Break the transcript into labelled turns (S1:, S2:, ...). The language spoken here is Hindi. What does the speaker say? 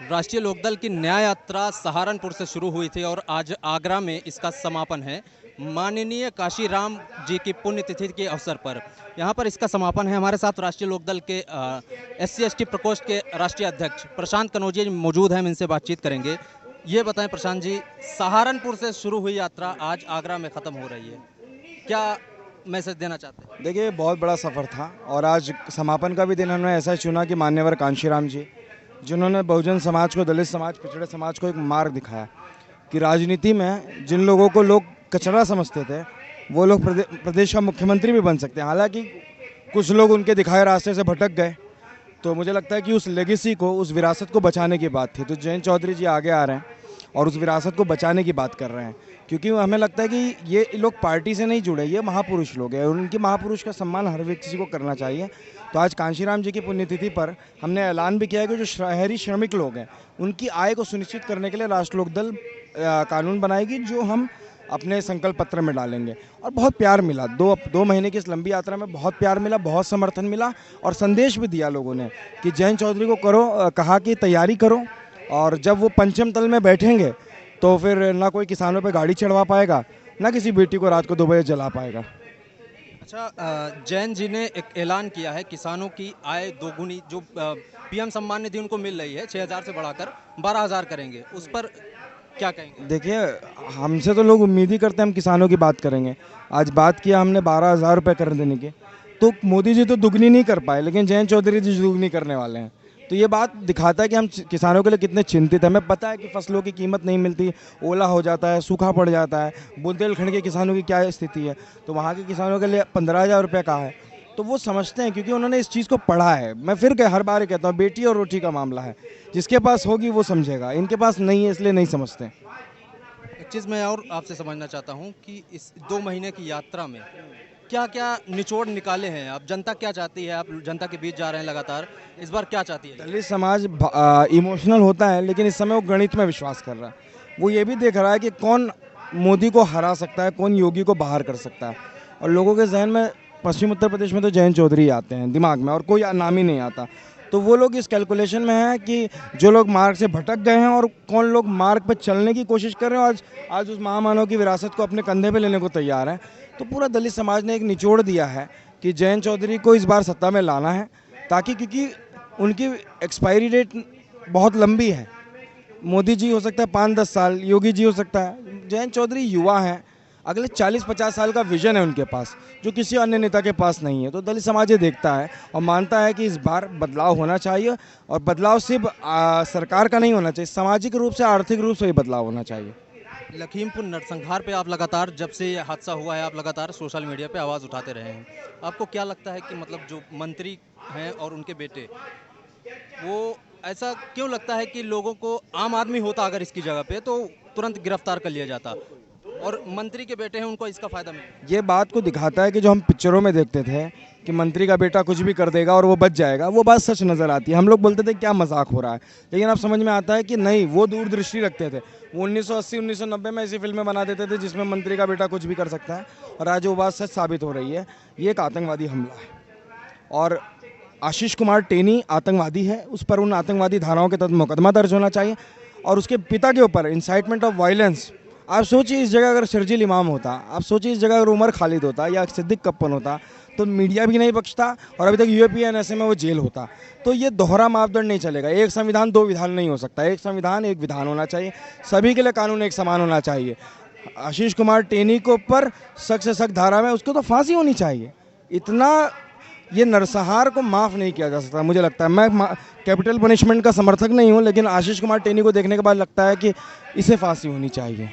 S1: राष्ट्रीय लोकदल की न्याय यात्रा सहारनपुर से शुरू हुई थी और आज आगरा में इसका समापन है। माननीय काशीराम जी की पुण्यतिथि के अवसर पर यहाँ पर इसका समापन है। हमारे साथ राष्ट्रीय लोकदल के SC/ST प्रकोष्ठ के राष्ट्रीय अध्यक्ष प्रशांत कनौजिया जी मौजूद हैं। हम इनसे बातचीत करेंगे। ये बताएं प्रशांत जी, सहारनपुर से शुरू हुई यात्रा आज आगरा में ख़त्म हो रही है, क्या मैसेज देना चाहते हैं?
S2: देखिए, बहुत बड़ा सफ़र था और आज समापन का भी दिन हमने ऐसा चुना कि मान्यवर कांशीराम जी, जिन्होंने बहुजन समाज को, दलित समाज, पिछड़े समाज को एक मार्ग दिखाया कि राजनीति में जिन लोगों को लोग कचरा समझते थे वो लोग प्रदेश का मुख्यमंत्री भी बन सकते हैं। हालांकि कुछ लोग उनके दिखाए रास्ते से भटक गए, तो मुझे लगता है कि उस लेगेसी को, उस विरासत को बचाने की बात थी। तो जयंत चौधरी जी आगे आ रहे हैं और उस विरासत को बचाने की बात कर रहे हैं, क्योंकि हमें लगता है कि ये लोग पार्टी से नहीं जुड़े, ये महापुरुष लोग हैं। उनके महापुरुष का सम्मान हर व्यक्ति को करना चाहिए। तो आज कांशीराम जी की पुण्यतिथि पर हमने ऐलान भी किया है कि जो शहरी श्रमिक लोग हैं उनकी आय को सुनिश्चित करने के लिए राष्ट्रीय लोकदल कानून बनाएगी, जो हम अपने संकल्प पत्र में डालेंगे। और बहुत प्यार मिला, दो महीने की इस लंबी यात्रा में बहुत प्यार मिला, बहुत समर्थन मिला और संदेश भी दिया लोगों ने कि जयंत चौधरी को कहा कि तैयारी करो, और जब वो पंचम तल में बैठेंगे तो फिर ना कोई किसानों पे गाड़ी चढ़वा पाएगा, ना किसी बेटी को रात को 2 बजे जला पाएगा।
S1: अच्छा, जैन जी ने एक ऐलान किया है किसानों की आय दोगुनी, जो PM सम्मान निधि उनको मिल रही है 6,000 से बढ़ाकर 12,000 करेंगे, उस पर क्या कहेंगे?
S2: देखिए, हमसे तो लोग उम्मीद ही करते हैं हम किसानों की बात करेंगे। आज बात किया हमने 12,000 रुपये कर देने की, तो मोदी जी तो दुगनी नहीं कर पाए, लेकिन जयंत चौधरी जी दुगनी करने वाले हैं। तो ये बात दिखाता है कि हम किसानों के लिए कितने चिंतित हैं। हमें पता है कि फसलों की कीमत नहीं मिलती, ओला हो जाता है, सूखा पड़ जाता है। बुंदेलखंड के किसानों की क्या स्थिति है, तो वहाँ के किसानों के लिए 15,000 रुपये का है। तो वो समझते हैं, क्योंकि उन्होंने इस चीज़ को पढ़ा है। मैं फिर हर बार कहता हूँ, बेटी और रोटी का मामला है, जिसके पास होगी वो समझेगा, इनके पास नहीं है इसलिए नहीं समझते।
S1: एक चीज़ मैं और आपसे समझना चाहता हूँ कि इस 2 महीने की यात्रा में क्या क्या निचोड़ निकाले हैं आप? जनता क्या चाहती है? आप जनता के बीच जा रहे हैं लगातार, इस बार क्या चाहती है?
S2: दलित समाज इमोशनल होता है, लेकिन इस समय वो गणित में विश्वास कर रहा है। वो ये भी देख रहा है कि कौन मोदी को हरा सकता है, कौन योगी को बाहर कर सकता है। और लोगों के जहन में पश्चिम उत्तर प्रदेश में तो जयंत चौधरी आते हैं दिमाग में, और कोई नाम ही नहीं आता। तो वो लोग इस कैलकुलेशन में हैं कि जो लोग मार्ग से भटक गए हैं और कौन लोग मार्ग पर चलने की कोशिश कर रहे हैं, आज उस महामानव की विरासत को अपने कंधे पे लेने को तैयार हैं। तो पूरा दलित समाज ने एक निचोड़ दिया है कि जयंत चौधरी को इस बार सत्ता में लाना है, ताकि, क्योंकि उनकी एक्सपायरी डेट बहुत लंबी है। मोदी जी हो सकता है 5-10 साल, योगी जी हो सकता है, जयंत चौधरी युवा हैं, अगले 40-50 साल का विजन है उनके पास, जो किसी अन्य नेता के पास नहीं है। तो दलित समाज ये देखता है और मानता है कि इस बार बदलाव होना चाहिए, और बदलाव सिर्फ सरकार का नहीं होना चाहिए, सामाजिक रूप से, आर्थिक रूप से भी बदलाव होना चाहिए।
S1: लखीमपुर नरसंहार पे आप लगातार, जब से ये हादसा हुआ है, आप लगातार सोशल मीडिया पे आवाज़ उठाते रहे हैं। आपको क्या लगता है कि मतलब जो मंत्री हैं और उनके बेटे, वो ऐसा क्यों लगता है कि लोगों को, आम आदमी होता अगर इसकी जगह पे तो तुरंत गिरफ्तार कर लिया जाता, और मंत्री के बेटे हैं उनको इसका फ़ायदा मिले?
S2: ये बात को दिखाता है कि जो हम पिक्चरों में देखते थे कि मंत्री का बेटा कुछ भी कर देगा और वो बच जाएगा, वो बात सच नज़र आती है। हम लोग बोलते थे क्या मजाक हो रहा है, लेकिन अब समझ में आता है कि नहीं, वो दूरदृष्टि रखते थे। वो 1980-1990 में ऐसी फिल्में बना देते थे जिसमें मंत्री का बेटा कुछ भी कर सकता है, और आज वो बात सच साबित हो रही है। ये एक आतंकवादी हमला है, और आशीष कुमार टेनी आतंकवादी है, उस पर उन आतंकवादी धाराओं के तहत मुकदमा दर्ज होना चाहिए। और उसके पिता के ऊपर इंसाइटमेंट ऑफ वायलेंस, आप सोचिए इस जगह अगर शर्जील इमाम होता, आप सोचिए इस जगह अगर उमर खालिद होता या सिद्दीक कप्पन होता, तो मीडिया भी नहीं बख्शता और अभी तक UAPNSA में वो जेल होता। तो ये दोहरा मापदंड नहीं चलेगा। एक संविधान 2 विधान नहीं हो सकता, एक संविधान एक विधान होना चाहिए, सभी के लिए कानून एक समान होना चाहिए। आशीष कुमार टेनी को ऊपर सख्त से सख्त धारा में उसको तो फांसी होनी चाहिए। इतना ये नरसंहार को माफ़ नहीं किया जा सकता। मुझे लगता है, मैं कैपिटल पनिशमेंट का समर्थक नहीं हूँ, लेकिन आशीष कुमार टेनी को देखने के बाद लगता है कि इसे फांसी होनी चाहिए।